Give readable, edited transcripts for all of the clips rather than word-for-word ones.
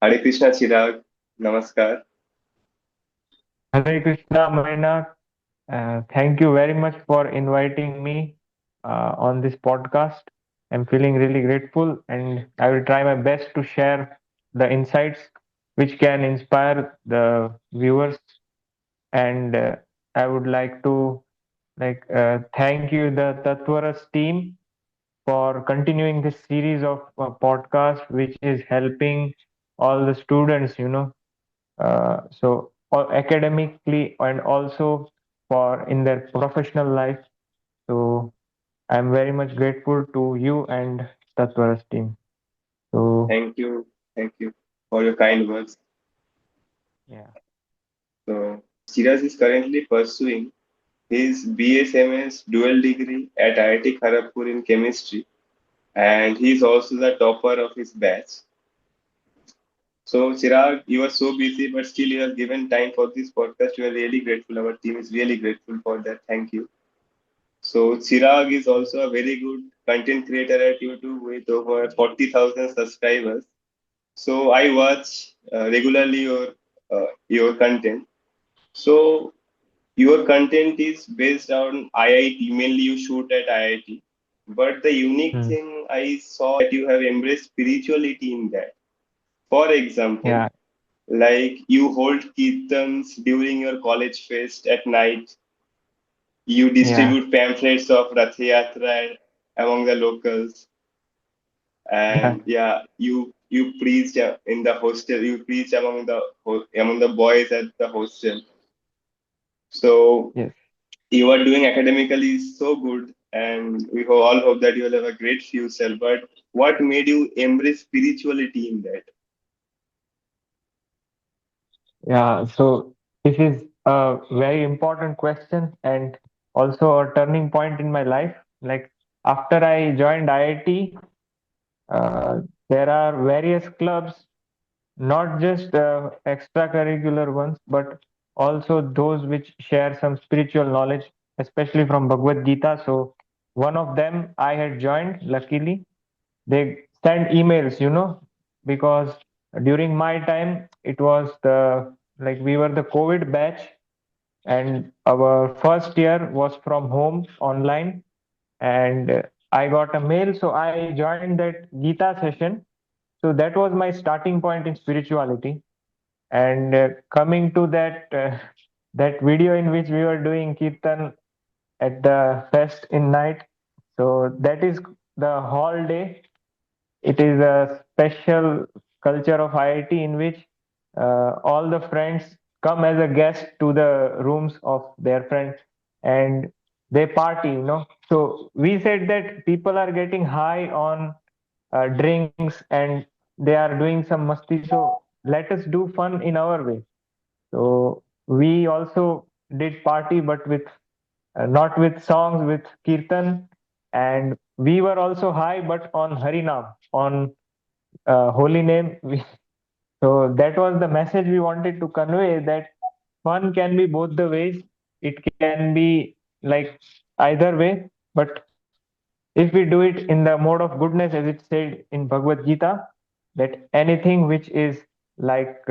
Hare Krishna Chirag, Namaskar. Hare Krishna, Marina. Thank you very much for inviting me on this podcast. I'm feeling really grateful, and I will try my best to share the insights which can inspire the viewers. And I would like to thank you, the Tattvaras team, for continuing this series of podcast, which is helping all the students, academically and also for in their professional life. So I'm very much grateful to you and Tatvaras team. So Thank you, thank you for your kind words. yeah, So, Chirag is currently pursuing his BSMS dual degree at IIT Kharagpur in chemistry, and he is also the topper of his batch. So, Chirag, you are so busy, but still you have given time for this podcast. We are really grateful. Our team is really grateful for that. Thank you. So, Chirag is also a very good content creator at YouTube with over 40,000 subscribers. So I watch regularly your content. So your content is based on IIT. Mainly, you shoot at IIT. But the unique mm, thing I saw that you have embraced spirituality in that. For example, yeah, like you hold kirtans during your college fest at night. You yeah, distribute pamphlets of Rath Yatra among the locals, yeah, and yeah, you preach in the hostel. You preach among the boys at the hostel. So yes. you are doing academically so good, and we all hope that you will have a great future. But what made you embrace spirituality in that? Yeah. So this is a very important question and also a turning point in my life. Like after I joined IIT, there are various clubs, not just extracurricular ones, but also those which share some spiritual knowledge, especially from Bhagavad Gita. So one of them I had joined, luckily. They send emails, because during my time, it was we were the COVID batch, and our first year was from home online. And I got a mail, so I joined that Gita session. So that was my starting point in spirituality. And coming to that video in which we were doing kirtan at the fest in night, so that is the whole day. It is a special culture of IIT in which all the friends come as a guest to the rooms of their friends, and they party. So we said that people are getting high on drinks and they are doing some masti. So let us do fun in our way. So we also did party, but with not with songs, with kirtan, and we were also high, but on Harinam, on holy name. So that was the message we wanted to convey, that fun can be both the ways. It can be like either way, but if we do it in the mode of goodness, as it said in Bhagavad Gita, that anything which is like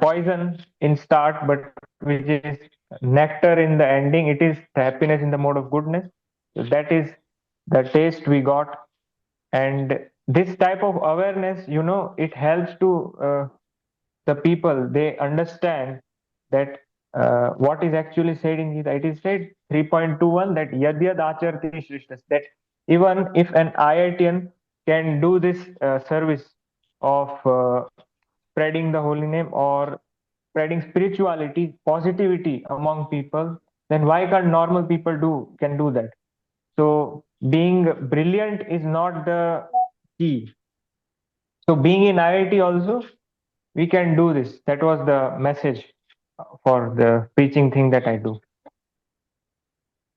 poison in start, but which is nectar in the ending, it is happiness in the mode of goodness. So that is the taste we got. And this type of awareness, it helps to the people. They understand that what is actually said in Gita. It is said 3.21 that yadyad acharti shrishtas, that even if an IITian can do this service of spreading the holy name or spreading spirituality, positivity among people, then why can't normal people can do that? So being brilliant is not the key. So being in IIT also, we can do this. That was the message for the preaching thing that I do.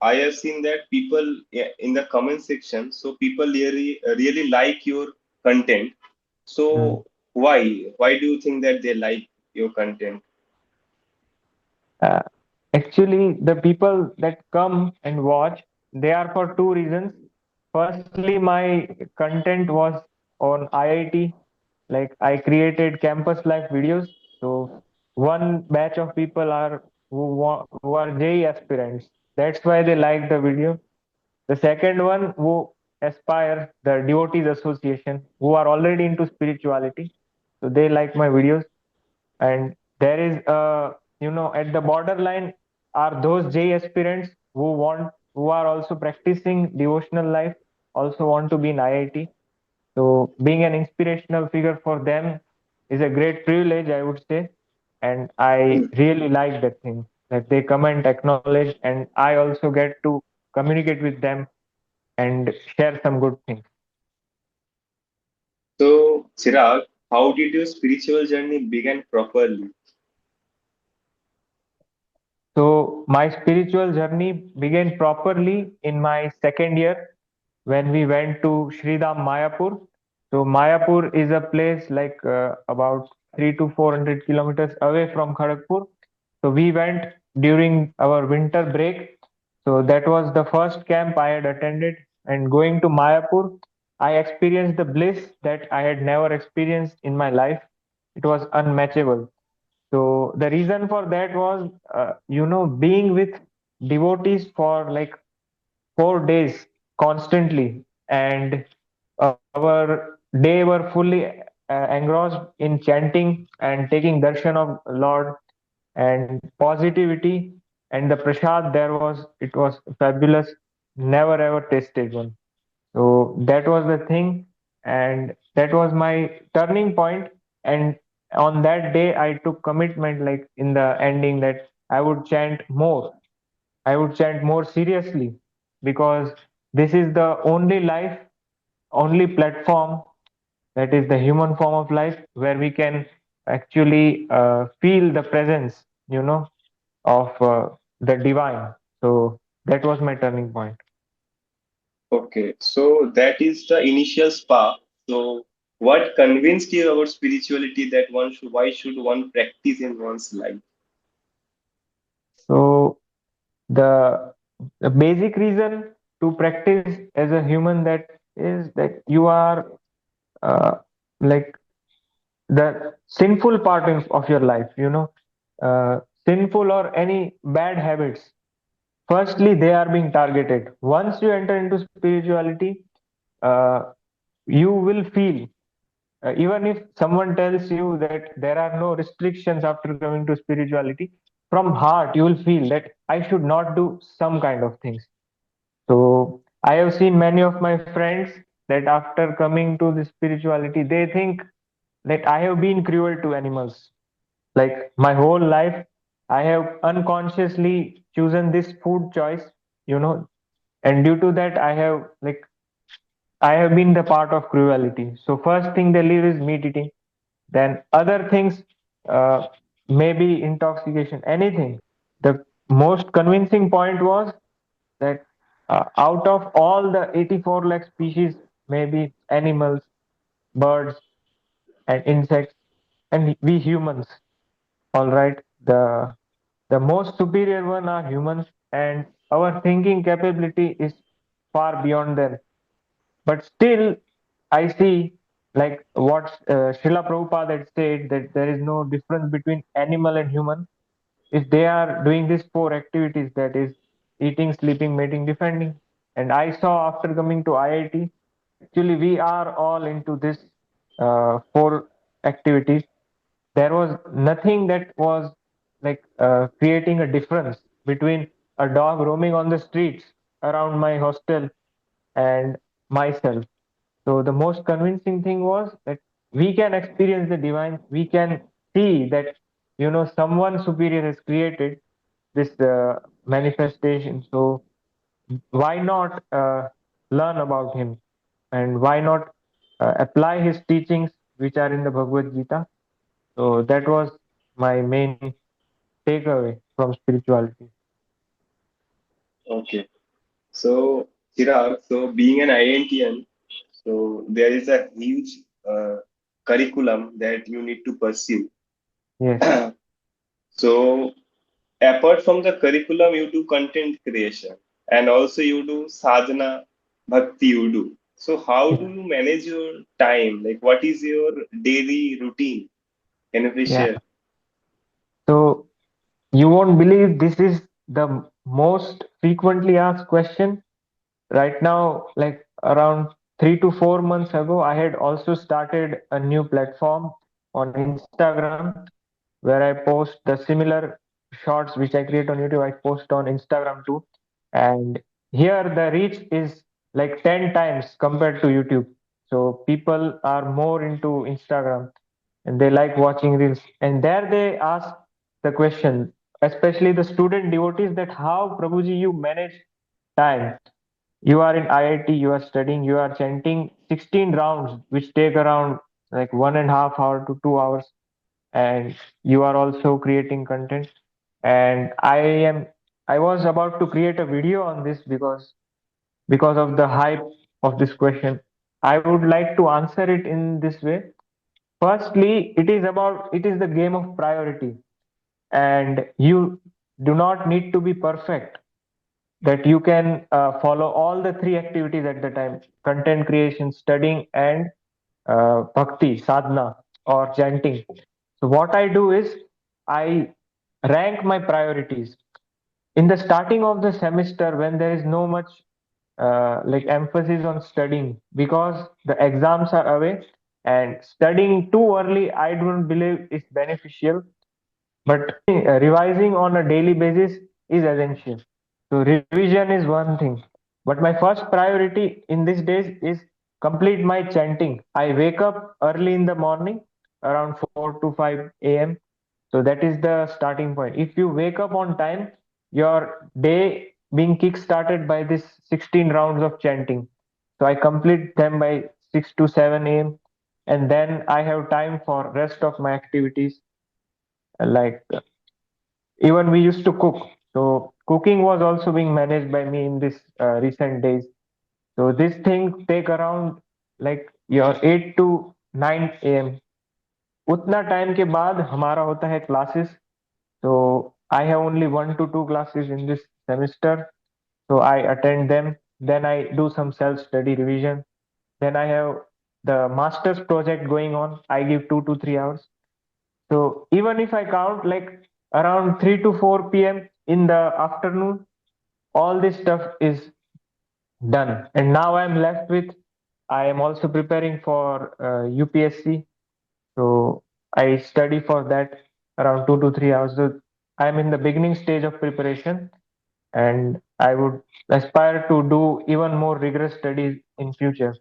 I have seen that people in the comment section, so people really like your content. Mm. So why do you think that they like your content? Uh, Actually, the people that come and watch, they are for two reasons. Firstly, my content was on IIT, Like I created campus life videos. So one batch of people are who are JE aspirants. That's why they like the video. The second one who aspire the devotees association who are already into spirituality. So they like my videos. And there is at the borderline are those J aspirants who are also practicing devotional life, also want to be in IIT. So being an inspirational figure for them is a great privilege, I would say. And I really like that thing that they comment, acknowledge, and I also get to communicate with them and share some good things. So, Chirag, how did your spiritual journey begin properly? So my spiritual journey began properly in my second year when we went to Shridham Mayapur. So Mayapur is a place like about 300 to 400 kilometers away from Kharagpur. So we went during our winter break. So that was the first camp I had attended. And going to Mayapur, I experienced the bliss that I had never experienced in my life. It was unmatchable. So the reason for that was, being with devotees for like 4 days constantly, and our day were fully engrossed in chanting and taking darshan of Lord and positivity, and the prasad there was it was fabulous, never ever tasted one. So that was the thing, and that was my turning point. And on that day, I took commitment, like in the ending, that I would chant more. I would chant more seriously because this is the only life, only platform, that is the human form of life where we can actually feel the presence, of the divine. So that was my turning point. Okay, so that is the initial spark. So, what convinced you about spirituality that why should one practice in one's life? So the the basic reason to practice as a human, that is that you are uh, like the sinful part of your life, sinful or any bad habits. Firstly, they are being targeted. Once you enter into spirituality, uh, you will feel, even if someone tells you that there are no restrictions after coming to spirituality, from heart you will feel that I should not do some kind of things. So I have seen many of my friends that after coming to the spirituality, they think that I have been cruel to animals. Like my whole life, I have unconsciously chosen this food choice, you know, and due to that, I have been the part of cruelty. So first thing they leave is meat eating. Then other things, uh, maybe intoxication, anything. The most convincing point was that out of all the 84 lakh species, maybe animals, birds, and insects, and we humans, all right, the most superior one are humans, and our thinking capability is far beyond them. But still, I see like what Srila Prabhupada had said, that there is no difference between animal and human if they are doing these four activities, that is eating, sleeping, mating, defending. And I saw after coming to IIT, actually we are all into this four activities. There was nothing that was like creating a difference between a dog roaming on the streets around my hostel and myself. So the most convincing thing was that we can experience the divine. We can see that someone superior has created this manifestation. So why not learn about him, and why not apply his teachings which are in the Bhagavad Gita? So that was my main takeaway from spirituality. Okay, so Chirag, so being an IITian, so there is a huge uh, curriculum that you need to pursue. Yes. So apart from the curriculum, you do content creation and also you do sadhana bhakti you do. So how do you manage your time? Like, what is your daily routine? Can you please Yeah. share? So you won't believe this is the most frequently asked question right now. Like around 3 to 4 months ago, I had also started a new platform on Instagram where I post the similar shorts which I create on YouTube. I post on Instagram too. And here the reach is like 10 times compared to YouTube. So people are more into Instagram and they like watching reels. And there they ask the question, especially the student devotees, that how Prabhuji you manage time. You are in IIT, you are studying, you are chanting 16 rounds, which take around like 1.5 hour to 2 hours, and you are also creating content. And I was about to create a video on this because of the hype of this question. I would like to answer it in this way. Firstly, it is the game of priority, and you do not need to be perfect, that you can follow all the three activities at the time: content creation, studying, and bhakti, sadhana, or chanting. So, what I do is I rank my priorities. In the starting of the semester, when there is no much like emphasis on studying because the exams are away, and studying too early, I don't believe is beneficial, but revising on a daily basis is essential. So revision is one thing, but my first priority in these days is complete my chanting. I wake up early in the morning around 4 to 5 a.m. So that is the starting point. If you wake up on time, your day being kick started by this 16 rounds of chanting. So I complete them by 6 to 7 a.m. and then I have time for rest of my activities, like even we used to cook. So cooking was also being managed by me in this recent days. So this thing take around like your 8 to 9 a.m. उतना time के बाद हमारा होता है classes. So I have only 1 to 2 classes in this semester. So I attend them. Then I do some self study revision. Then I have the master's project going on. I give 2 to 3 hours. So even if I count like around 3 to 4 p.m. in the afternoon, all this stuff is done. And now I'm left with, I am also preparing for UPSC. So I study for that around 2 to 3 hours. So I'm in the beginning stage of preparation, and I would aspire to do even more rigorous studies in future.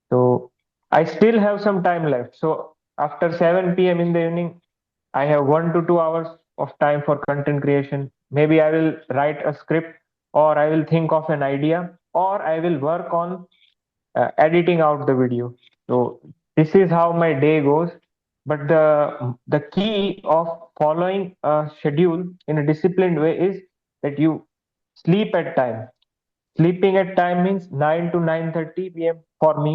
So I still have some time left. So after 7 p.m. in the evening, I have 1 to 2 hours of time for content creation. Maybe I will write a script, or I will think of an idea, or I will work on editing out the video. So this is how my day goes. But the key of following a schedule in a disciplined way is that you sleep at time. Sleeping at time means 9 to 9:30 p.m. for me.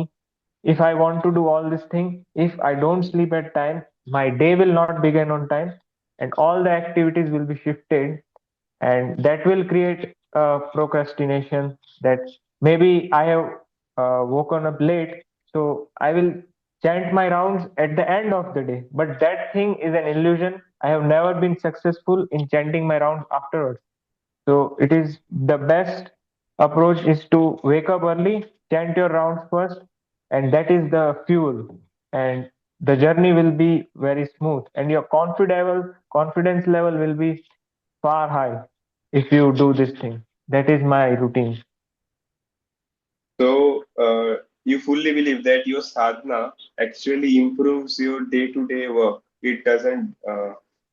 If I want to do all this thing, if I don't sleep at time, my day will not begin on time, and all the activities will be shifted, and that will create procrastination. That maybe I have woken up late, so I will chant my rounds at the end of the day. But that thing is an illusion. I have never been successful in chanting my rounds afterwards. So it is the best approach is to wake up early, chant your rounds first, and that is the fuel. And the journey will be very smooth, and your confidence level will be far high if you do this thing. That is my routine. So, you fully believe that your sadhana actually improves your day-to-day work. It doesn't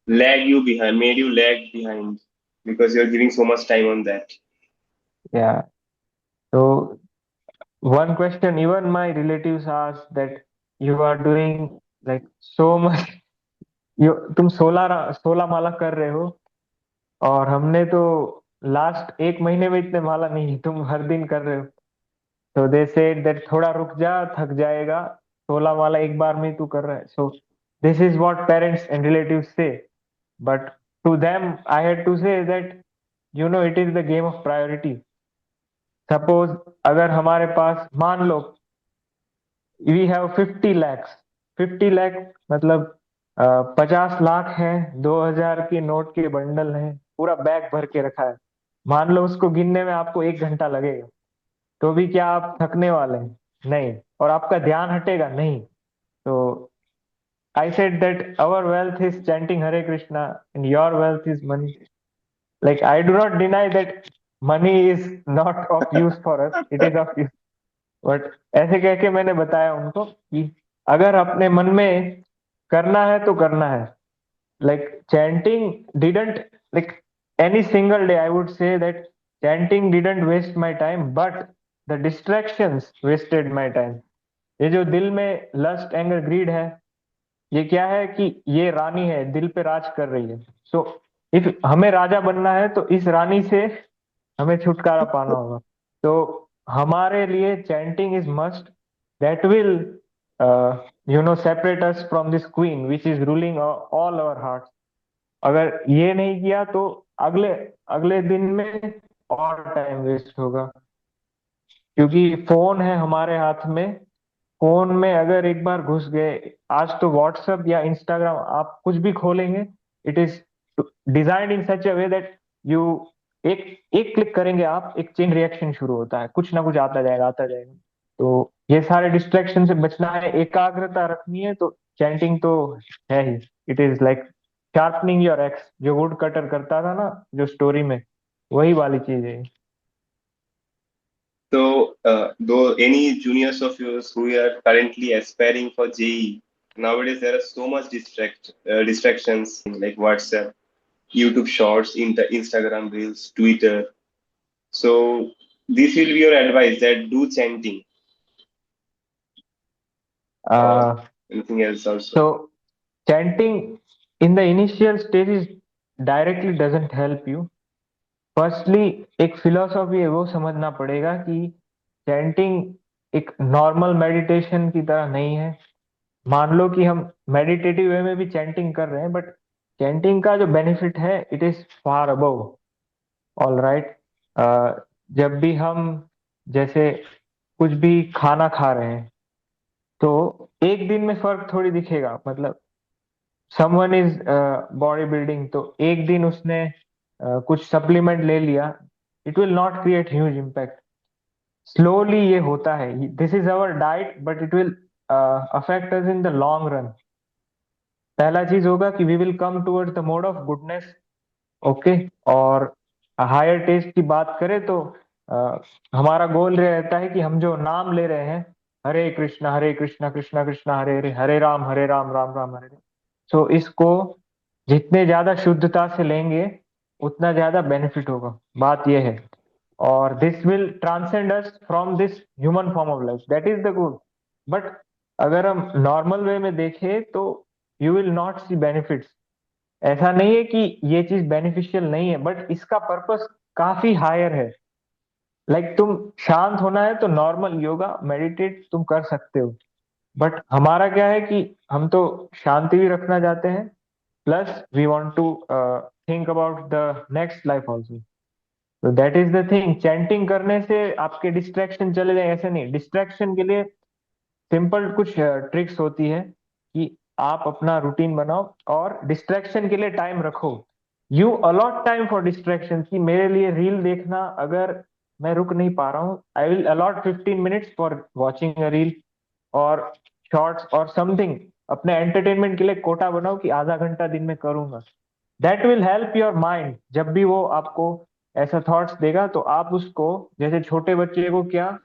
made you lag behind because you're giving so much time on that. Yeah. So one question, even my relatives ask that you are doing like so much. You तुम 16 माला कर रहे हो, और हमने तो last 1 महीने में इतने माला नहीं, तुम हर दिन कर रहे हो. तो दे सेड दैट थोड़ा रुक जा, थक जाएगा, 16 माला एक बार में ही तू कर रहा है. So this is what parents and relatives say. But to them I had to say that it is the game of priority. Suppose अगर हमारे पास मान लो वी हैव 50 lakhs। 50 लाख मतलब 50 लाख है, 2,000 के नोट के बंडल है, पूरा बैग भर के रखा है। मान लो उसको गिनने में आपको 1 घंटा लगेगा, तो भी क्या आप थकने वाले हैं? नहीं। और आपका ध्यान हटेगा? नहीं। तो I said that our wealth is chanting Hare Krishna and your wealth is money. Like I do not deny that money is not of use for us, it is of use. But ऐसे कह के मैंने बताया उनको कि अगर अपने मन में करना है तो करना है। Like chanting didn't, like, any single day I would say that chanting didn't waste my time, but the distractions wasted my time। ये जो दिल में लस्ट एंगर ग्रीड है, ये क्या है कि ये रानी है, दिल पे राज कर रही है। सो इफ हमें राजा बनना है तो इस रानी से हमें छुटकारा पाना होगा। तो हमारे लिए chanting is must, that will separate us from this queen which is ruling all our heart. अगर ये नहीं किया तो अगले अगले दिन में और टाइम वेस्ट होगा, क्योंकि फोन है हमारे हाथ में। फोन में अगर एक बार घुस गए, आज तो व्हाट्सएप या इंस्टाग्राम आप कुछ भी खोलेंगे, it is designed in such a way that you, एक एक क्लिक करेंगे आप, एक चेन रिएक्शन शुरू होता है, कुछ ना कुछ आता जाएगा आता जाएगा। तो ये सारे डिस्ट्रैक्शन से बचना है, एकाग्रता रखनी है, तो चैंटिंग तो है ही। It is like sharpening your axe, जो वुड कटर करता था ना जो स्टोरी में, वही वाली चीज है। So, though any juniors of yours who are currently aspiring for JE, nowadays there are so much distractions like WhatsApp, YouTube Shorts, Instagram Reels, Twitter. So, this will be your advice that do chanting or anything else also. So chanting in the initial stages directly doesn't help you। Firstly एक philosophy है, वो समझना पड़ेगा कि chanting एक normal meditation की तरह नहीं है। मान लो कि हम मेडिटेटिव वे में भी चैंटिंग कर रहे हैं, बट चैंटिंग का जो बेनिफिट है it is far above. All right. जब भी हम जैसे कुछ भी खाना खा रहे हैं, तो एक दिन में फर्क थोड़ी दिखेगा। मतलब समवन इज बॉडी बिल्डिंग, तो एक दिन उसने कुछ सप्लीमेंट ले लिया, it will not create huge impact. Slowly ये होता है, this is our diet but it will affect us in the long run. पहला चीज होगा कि we will come towards the mode of goodness. Okay. और हायर टेस्ट की बात करें तो अ, हमारा गोल रहता है कि हम जो नाम ले रहे हैं, हरे कृष्णा कृष्णा कृष्णा हरे हरे, हरे राम राम राम हरे हरे। सो इसको जितने ज्यादा शुद्धता से लेंगे उतना ज्यादा बेनिफिट होगा, बात यह है। और this will transcend us from this human form of life, that is the goal. But अगर हम नॉर्मल वे में देखें तो you will not see benefits. ऐसा नहीं है कि ये चीज बेनिफिशियल नहीं है, बट इसका पर्पस काफी हायर है। लाइक तुम शांत होना है तो नॉर्मल योगा मेडिटेट तुम कर सकते हो, बट हमारा क्या है कि हम तो शांति भी रखना चाहते हैं, plus we want to think about the next life also. तो that is the thing, chanting करने से आपके डिस्ट्रैक्शन चले जाए ऐसे नहीं। डिस्ट्रैक्शन के लिए सिंपल कुछ ट्रिक्स होती है कि आप अपना रूटीन बनाओ और डिस्ट्रैक्शन के लिए टाइम रखो। You a lot time for distraction, कि मेरे लिए रील देखना अगर मैं रुक नहीं पा रहा हूँ, I will allot 15 minutes for watching a reel और शॉर्ट्स और समथिंग। अपने एंटरटेनमेंट के लिए कोटा बनाओ कि आधा घंटा दिन में करूंगा। That will help your mind. जब भी वो आपको ऐसा थॉट्स देगा तो आप उसको, जैसे छोटे बच्चे को क्या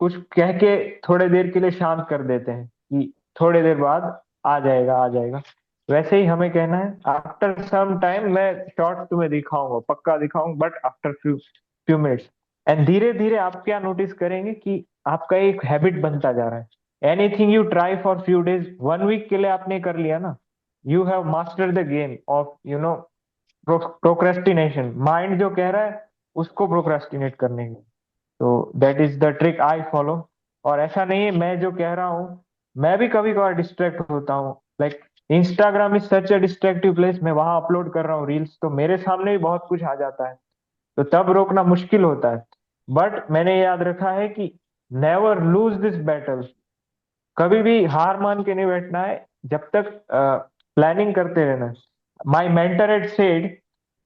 कुछ कह के थोड़े देर के लिए शांत कर देते हैं कि थोड़े देर बाद आ जाएगा आ जाएगा, वैसे ही हमें कहना है आफ्टर सम टाइम मैं शॉर्ट्स तुम्हें दिखाऊंगा, पक्का दिखाऊंगा, but after few few minutes. And धीरे धीरे आप क्या नोटिस करेंगे कि आपका एक हैबिट बनता जा रहा है। Anything you try for few days, 1 week के लिए आपने कर लिया ना, you have mastered the game of procrastination. Mind जो कह रहा है उसको प्रोक्रेस्टिनेट करने की। तो that is the trick I follow. और ऐसा नहीं है मैं जो कह रहा हूँ, मैं भी कभी कभार डिस्ट्रैक्ट होता हूँ। Like Instagram is such a destructive place, मैं वहां अपलोड कर रहा हूँ रील्स तो मेरे सामने भी बहुत कुछ आ जाता है, तो तब रोकना मुश्किल होता है। बट मैंने याद रखा है कि नेवर लूज दिस बैटल। कभी भी हार मान के नहीं बैठना है, जब तक प्लानिंग करते रहना है. My mentor had said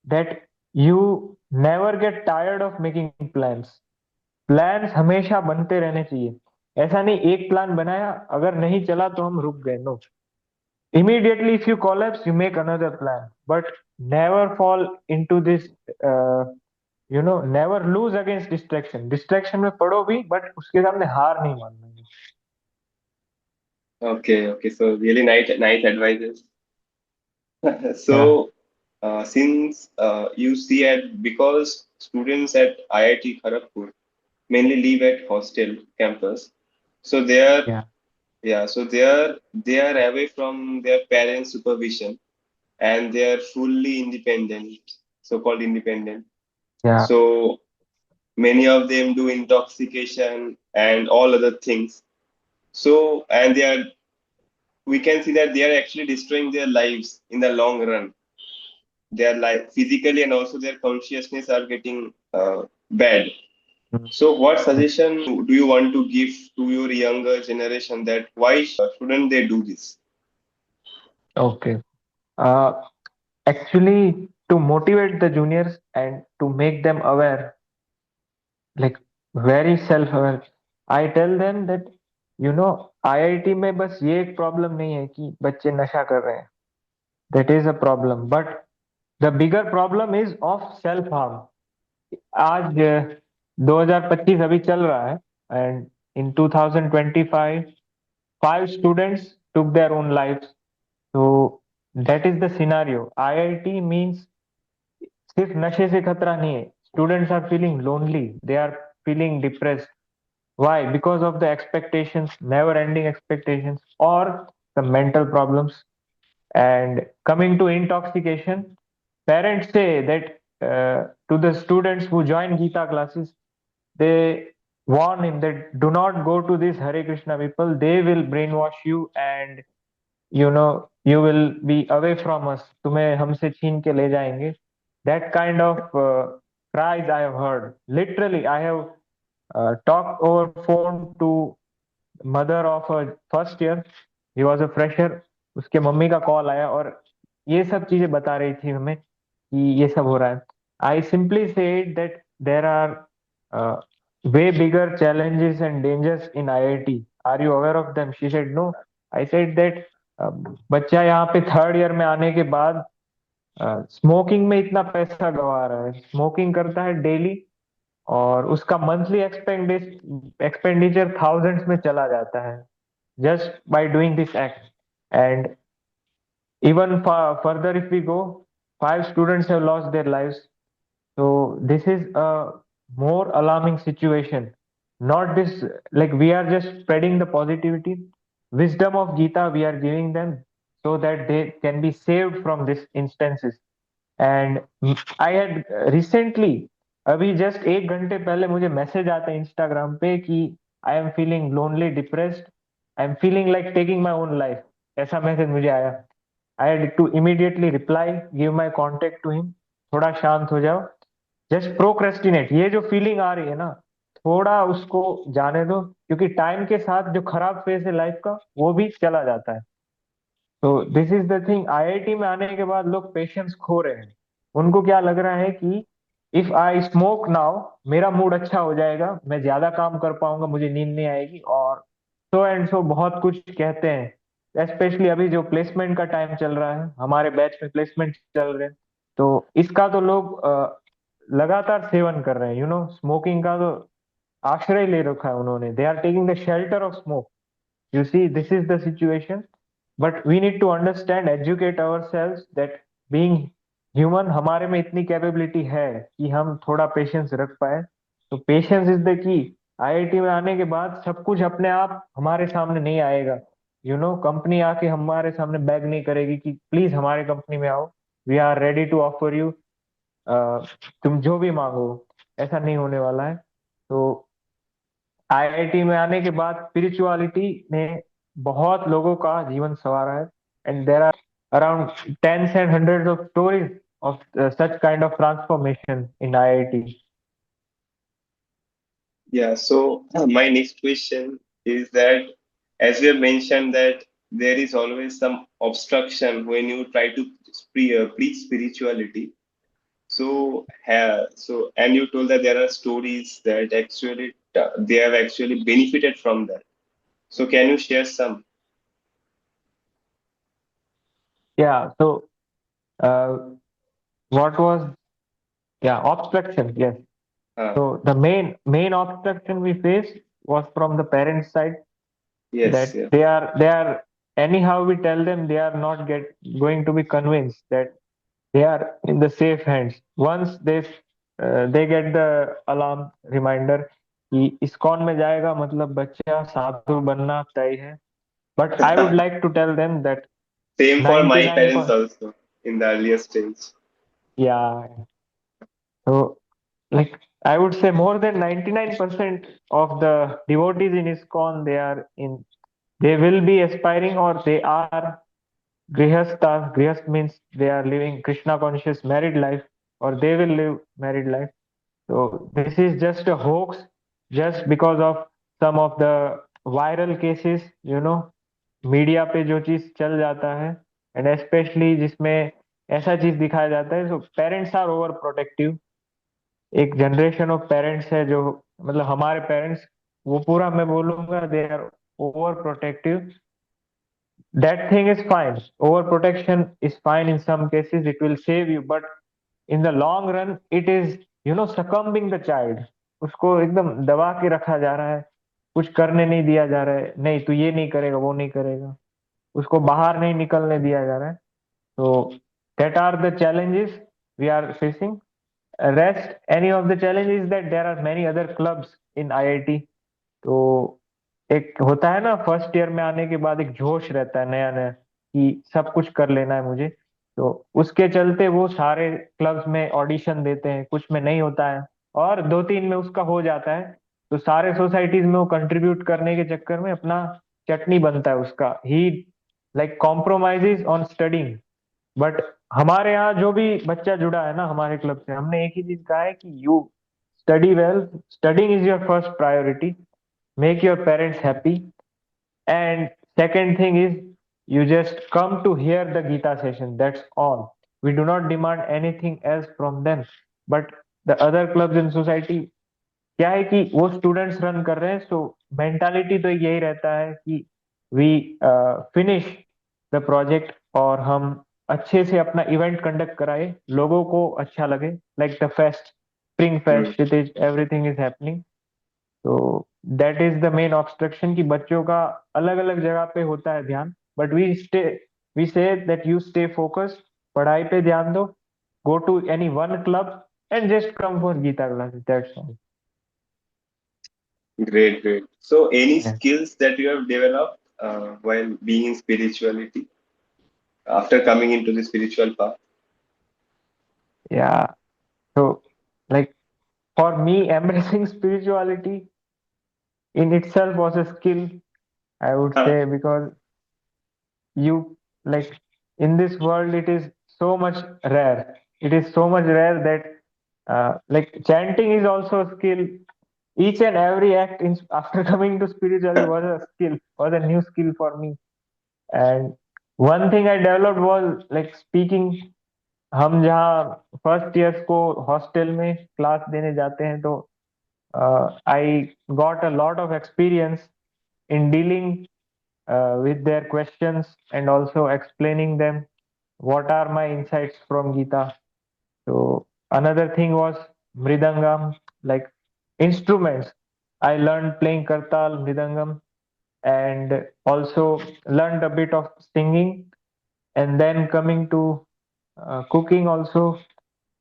that you never get tired of making plans. Plans हमेशा बनते रहने चाहिए. ऐसा नहीं एक प्लान बनाया, अगर नहीं चला तो हम रुक गए. No, immediately if you collapse you make another plan, but never fall into this, uh, never lose against distraction. Distraction में पड़ो भी, but उसके सामने हार नहीं मानना है. Okay, okay. So really nice advices. Yeah, So since you see at because students at IIT Kharagpur mainly live at hostel campus, so they are yeah, yeah, so they are away from their parents' supervision and they are fully independent, so-called independent. yeah. So many of them do intoxication and all other things. So and they are we can see that they are actually destroying their lives in the long run. Their life physically and also their consciousness are getting bad. Mm. So what suggestion do you want to give to your younger generation that why shouldn't they do this? Okay. uh, Actually, to motivate the juniors and to make them aware, like very self aware, I tell them that IIT में बस ये एक problem नहीं है कि बच्चे नशा कर रहे हैं. That is a problem, but the bigger problem is of self harm. आज 2025 अभी चल रहा है, and in 2025 5 students took their own lives. So that is the scenario. IIT means सिर्फ नशे से खतरा नहीं है. Students are feeling lonely, they are feeling depressed. Why? Because of the expectations, never ending expectations, or the mental problems. And coming to intoxication, parents say that to the students who join Gita classes, they warn him that do not go to these Hare Krishna people. They will brainwash you, and you will be away from us. तुम्हें हमसे छीन के ले जाएंगे. That kind of cries I have heard. Literally, I have talked over phone to mother of a first year. He was a fresher. उसके mummy का call आया और ये सब चीजें बता रही थी हमें कि ये सब हो रहा है. I simply said that there are way bigger challenges and dangers in IIT. Are you aware of them? She said no. I said that बच्चा यहाँ पे थर्ड ईयर में आने के बाद स्मोकिंग में इतना पैसा गवा रहा है, स्मोकिंग करता है डेली, और उसका मंथली एक्सपेंडिचर थाउजेंड्स में चला जाता है just by doing this act. And even further, if we go, 5 students have lost their lives. So this is a more alarming situation. Not this, like we are just spreading the positivity, wisdom of Gita we are giving them so that they can be saved from these instances. And I had recently, अभी just 1 घंटे पहले मुझे message आता है Instagram पे कि I am feeling lonely depressed, I am feeling like taking my own life. ऐसा message मुझे आया. I had to immediately reply, give my contact to him. थोड़ा शांत हो जाओ, जस्ट प्रोक्रेस्टिनेट. ये जो फीलिंग आ रही है ना, थोड़ा उसको जाने दो, क्योंकि टाइम के साथ जो खराब फेज है लाइफ का वो भी चला जाता है. तो this is the thing. IIT में आने के बाद लोग पेशेंस खो रहे हैं. उनको क्या लग रहा है कि इफ आई स्मोक नाउ मेरा मूड अच्छा हो जाएगा, मैं ज्यादा काम कर पाऊंगा, मुझे नींद नहीं आएगी, और सो एंड सो बहुत कुछ कहते हैं. स्पेशली अभी जो प्लेसमेंट का टाइम चल रहा है, हमारे बैच में प्लेसमेंट चल रहे हैं, तो इसका तो लोग लगातार सेवन कर रहे हैं. स्मोकिंग का तो आश्रय ले रखा है उन्होंने. They are taking the shelter of smoke. You see, this is the situation. But we need to understand, educate ourselves that being human, हमारे में इतनी कैपेबिलिटी है कि हम थोड़ा पेशेंस रख पाए. तो patience is the key. IIT में आने के बाद सब कुछ अपने आप हमारे सामने नहीं आएगा. कंपनी आके हमारे सामने बैग नहीं करेगी कि प्लीज हमारे कंपनी में आओ, we are ready to offer you, तुम जो भी मांगो. ऐसा नहीं होने वाला है. तो आईआईटी में आने के बाद स्पिरिचुअलिटी ने बहुत लोगों का जीवन संवारा है. And there are around tens and hundreds of stories of such kind of transformation in IIT. Yeah, so my next question is that as you have mentioned that there is always some obstruction when you try to preach spirituality. So, and you told that there are stories that actually they have actually benefited from that. So, can you share some? Yeah. So uh, what was, yeah, obstruction? Yes. Uh, So the main obstruction we faced was from the parents' side, yes, that yeah. they are anyhow we tell them, they are not going to be convinced that they are in the safe hands. Once they get the alarm reminder कि ISKCON में जाएगा मतलब बच्चा साधु बनना तय है. But I would like to tell them that Same for my 99 parents also in the earlier stage. yeah. So like I would say more than 99% of the devotees in ISKCON, they will be aspiring, or they are grihasthas. Grihast means they are living Krishna conscious married life, or they will live married life. So this is just a hoax, just because of some of the viral cases, media पे जो चीज चल जाता है, and specially जिसमें ऐसा चीज दिखाया जाता है. So parents are over protective. एक जनरेशन ऑफ पेरेंट्स है जो, मतलब हमारे पेरेंट्स, वो पूरा मैं बोलूंगा they are over protective. That thing is fine. Overprotection is fine in some cases. It will save you, but in the long run, it is succumbing the child. उसको एकदम दबा के रखा जा रहा है. कुछ करने नहीं दिया जा रहा है. नहीं, तू ये नहीं करेगा, वो नहीं करेगा. उसको बाहर नहीं निकलने दिया जा रहा है. So that are the challenges we are facing. Rest, any of the challenges is that there are many other clubs in IIT. तो एक होता है ना, फर्स्ट ईयर में आने के बाद एक जोश रहता है नया नया कि सब कुछ कर लेना है मुझे. तो उसके चलते वो सारे क्लब्स में ऑडिशन देते हैं, कुछ में नहीं होता है और दो तीन में उसका हो जाता है. तो सारे सोसाइटीज में वो कंट्रीब्यूट करने के चक्कर में अपना चटनी बनता है उसका. He like compromises on studying. But हमारे यहाँ जो भी बच्चा जुड़ा है ना हमारे क्लब से, हमने एक ही चीज कहा है कि you study well. Studying is your first priority. Make your parents happy. And second thing is, you just come to hear the Gita session. That's all. We do not demand anything else from them. But the other clubs in society, क्या है कि वो students run कर रहे हैं. सो mentality तो यही रहता है कि वी फिनिश द प्रोजेक्ट, और हम अच्छे से अपना इवेंट कंडक्ट कराए, लोगों को अच्छा लगे. Like the fest, spring Hmm. Fest, it is everything is happening. तो that is the main obstruction कि बच्चों का अलग अलग जगह पे होता है ध्यान. But we say that you stay focused. पढ़ाई पे ध्यान दो. Go to any one club and just come for Gita classes. That's all. Great, great. So, any skills that you have developed while being in spirituality after coming into the spiritual path? Yeah. So like for me, embracing spirituality in itself was a skill, I would Huh. say, because you like in this world it is so much rare. It is so much rare that like chanting is also a skill. Each and every act in, after coming to spirituality was a skill, was a new skill for me. And one thing I developed was like speaking. हम जहाँ first years को hostel में class देने जाते हैं, तो I got a lot of experience in dealing with their questions, and also explaining them what are my insights from Gita. So another thing was mridangam, like instruments. I learned playing kartal, mridangam, and also learned a bit of singing. And then coming to cooking also.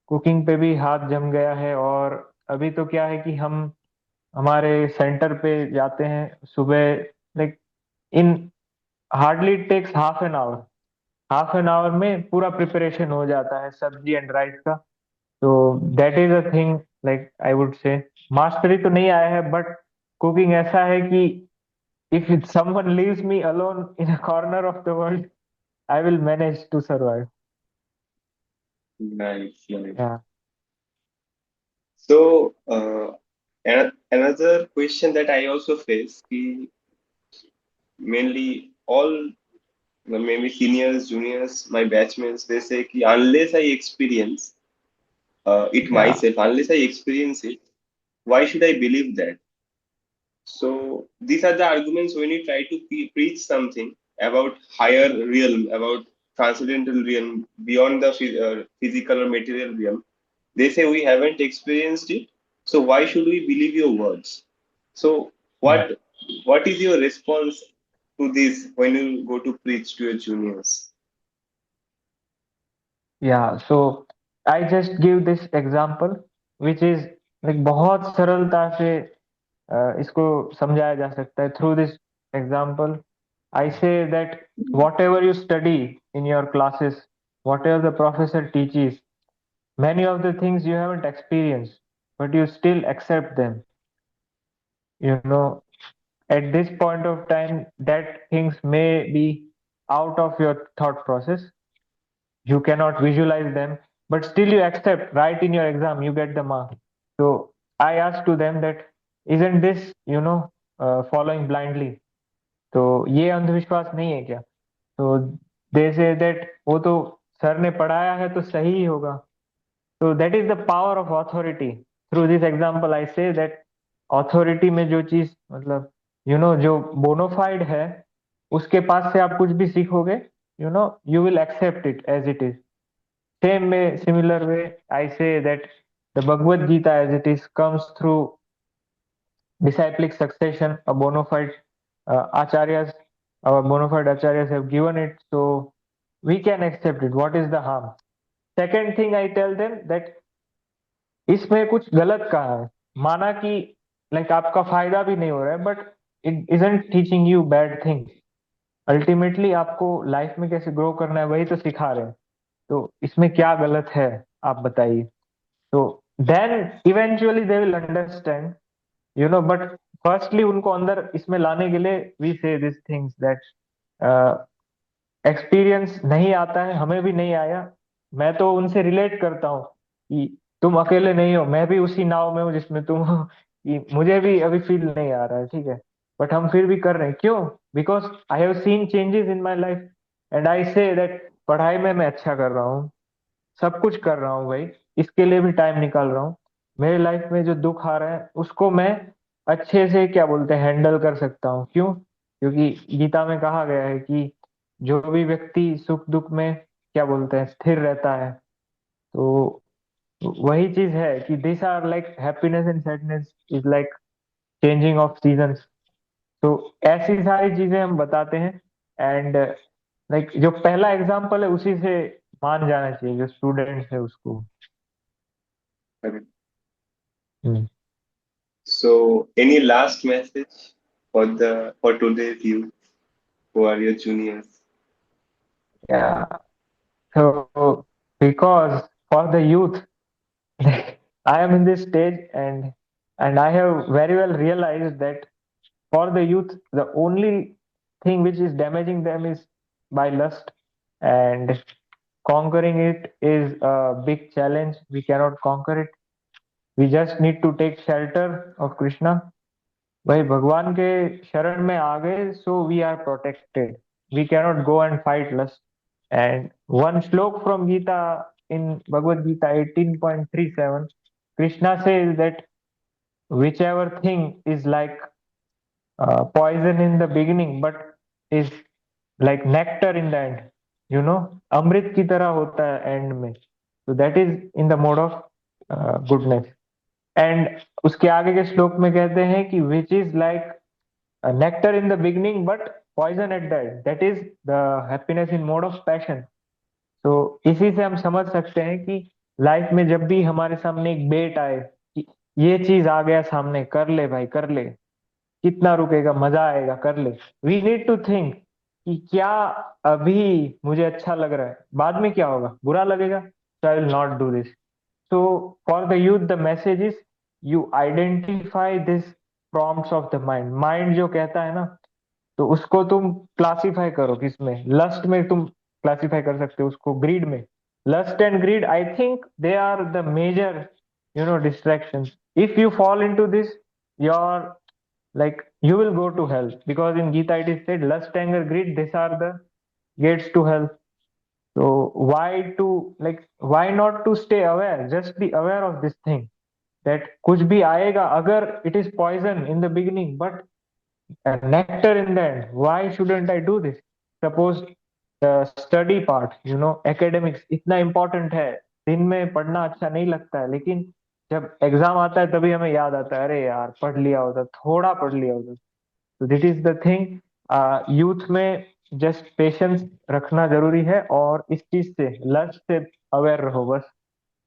Cooking पे भी हाथ जम गया है. और अभी तो क्या है कि हम हमारे सेंटर पे जाते हैं सुबह. Like in hardly it takes half an hour में पूरा प्रिपरेशन हो जाता है सब्जी एंड राइस का. तो that is a thing. Like I would say mastery तो नहीं आया है, बट कुकिंग ऐसा है कि if someone leaves me alone in a corner of the world, I will manage to survive. Nice, nice. या. So, another question that I also face, mainly all maybe seniors, juniors, my batchmates, they say कि unless I experience it Yeah, myself, unless I experience it, why should I believe that? So these are the arguments when you try to preach something about higher realm, about transcendental realm, beyond the physical or material realm. They say we haven't experienced it, so why should we believe your words? So yeah, what is your response to this when you go to preach to your juniors? yeah. So I just give this example, which is like बहुत सरलता से इसको समझाया जा सकता है through this example. I say that whatever you study in your classes, whatever the professor teaches, many of the things you haven't experienced, but you still accept them. You know, at this point of time, that things may be out of your thought process. You cannot visualize them, but still you accept. Right in your exam, you get the mark. So I asked to them that, isn't this, following blindly? तो ये अंधविश्वास नहीं है क्या? तो दे say that वो तो sir ने पढ़ाया है तो सही ही होगा. तो that is the power of authority. Through this example I say that authority में जो चीज मतलब जो बोनोफाइड है उसके पास से आप कुछ भी सीखोगे, you will accept it as it is. Same में similar way I say that the Bhagavad Gita as it is comes through disciplic succession, a bona fide acharyas, our bona fide acharyas have given it, so we can accept it. What is the harm? Second thing I tell them that इसमें कुछ गलत कहा है. माना कि like आपका फायदा भी नहीं हो रहा है, but it isn't teaching you bad thing. Ultimately आपको लाइफ में कैसे ग्रो करना है वही तो सिखा रहे हैं. तो इसमें क्या गलत है, आप बताइए. तो then eventually they will understand. But firstly उनको अंदर इसमें लाने के लिए वी से दिस थिंग्स दैट एक्सपीरियंस नहीं आता है, हमें भी नहीं आया. मैं तो उनसे रिलेट करता हूँ कि तुम अकेले नहीं हो, मैं भी उसी नाव में हूँ जिसमें तुम हो. कि मुझे भी अभी फील नहीं आ रहा है, ठीक है, बट हम फिर भी कर रहे हैं. क्यों? Because I have seen changes in my life and I say that पढ़ाई में मैं अच्छा कर रहा हूँ, सब कुछ कर रहा हूँ भाई, इसके लिए भी टाइम निकाल रहा हूँ. मेरे लाइफ में जो दुख आ रहा है उसको मैं अच्छे से क्या बोलते हैं हैंडल कर सकता हूँ. क्यों? क्योंकि गीता में कहा गया है कि जो भी व्यक्ति सुख दुख में क्या बोलते हैं स्थिर रहता है, तो वही चीज है कि this are like happiness and sadness is like changing of seasons. तो ऐसी सारी चीजें हम बताते हैं. एंड लाइक जो पहला एग्जाम्पल है उसी से मान जाना चाहिए जो स्टूडेंट है उसको. हम्म. So any last message for today's youth who are your juniors? Yeah. So because for the youth, I am in this stage, and I have very well realized that for the youth, the only thing which is damaging them is by lust, and conquering it is a big challenge. We cannot conquer it. We just need to take shelter of Krishna. भाई भगवान के शरण में आ गए, so we are protected. We cannot go and fight lust. And one shloka from Gita in Bhagavad Gita 18.37, Krishna says that whichever thing is like poison in the beginning but is like nectar in the end, अमृत की तरह होता है and में. तो that is in the mode of goodness. And उसके आगे के श्लोक में कहते हैं कि which is like nectar in the beginning but poison at the end, that is the happiness in mode of passion. तो इसी से हम समझ सकते हैं कि लाइफ में जब भी हमारे सामने एक बेट आए कि ये चीज आ गया सामने, कर ले भाई कर ले, कितना रुकेगा, मजा आएगा, कर ले. वी नीड टू थिंक कि क्या अभी मुझे अच्छा लग रहा है, बाद में क्या होगा, बुरा लगेगा, so I will not do this. So for the youth the message is you identify this prompts of the mind. Mind जो कहता है ना, तो उसको तुम क्लासिफाई करो किसमें. लस्ट में तुम क्लासिफाई कर सकते हो उसको, ग्रीड में. Lust and greed I think they are the major distraction. If you fall into this, your like you will go to hell, because in Gita it is said lust, anger, greed, these are the gates to hell. So why not to stay aware, just be aware of this thing, that kuch bhi aayega, agar it is poison in the beginning but a nectar in the end, why shouldn't I do this? Suppose the study part, academics इतना important है, दिन में पढ़ना अच्छा नहीं लगता है, लेकिन जब एग्जाम आता है तभी हमें याद आता है, अरे यार पढ़ लिया होता, थोड़ा पढ़ लिया होता। तो that is the thing, youth में जस्ट पेशेंस रखना जरूरी है, और इस चीज से, लस्ट से अवेयर रहो बस।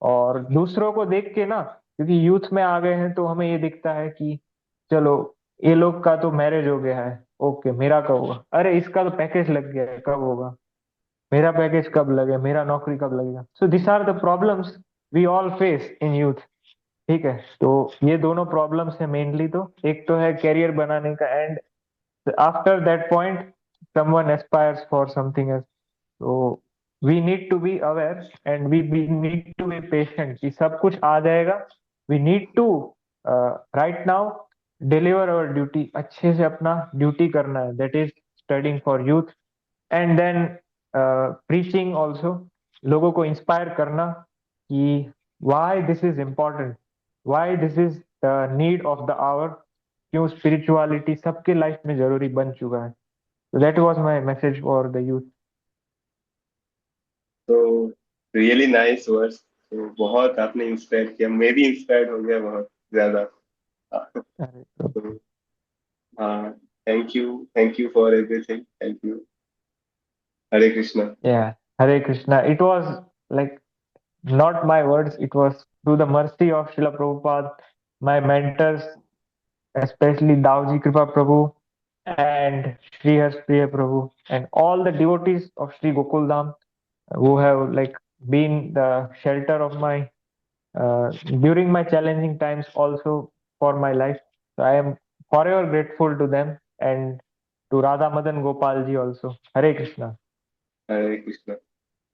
और दूसरों को देख के ना, क्योंकि यूथ में आ गए हैं तो हमें ये दिखता है कि चलो ये लोग का तो मैरिज हो गया है, ओके मेरा कब होगा, अरे इसका तो पैकेज लग गया है कब होगा, मेरा पैकेज कब लगे, मेरा नौकरी कब लगेगा। So this are the problems we all face in youth. ठीक है, तो ये दोनों प्रॉब्लम्स है मेनली। तो एक तो है करियर बनाने का, and after that point someone aspires for something else. So we need to be aware, and we need to be patient कि सब कुछ आ जाएगा। We need to right now deliver our duty, अच्छे से अपना ड्यूटी करना है, that is studying for youth, and then preaching also, लोगों को इंस्पायर करना कि why this is important, why this is the need of the hour, क्यों स्पिरिचुअलिटी सबके लाइफ में जरूरी बन चुका है। तो that was my message for the youth. तो रियली नाइस वर्ड्स। तो बहुत आपने इंस्पायर किया, मैं भी इंस्पायर्ड हो गया बहुत ज्यादा। तो हाँ, thank you for everything, thank you. Hare Krishna. Yeah, Hare Krishna. It was like not my words, it was through the mercy of Srila Prabhupada, my mentors, especially Davji Kripa Prabhu and Sri Harsh Priya Prabhu, and all the devotees of Sri Gokul Dham who have like been the shelter of my during my challenging times also for my life. So I am forever grateful to them, and to Radha Madan Gopal ji also. Hare Krishna. Hare Krishna.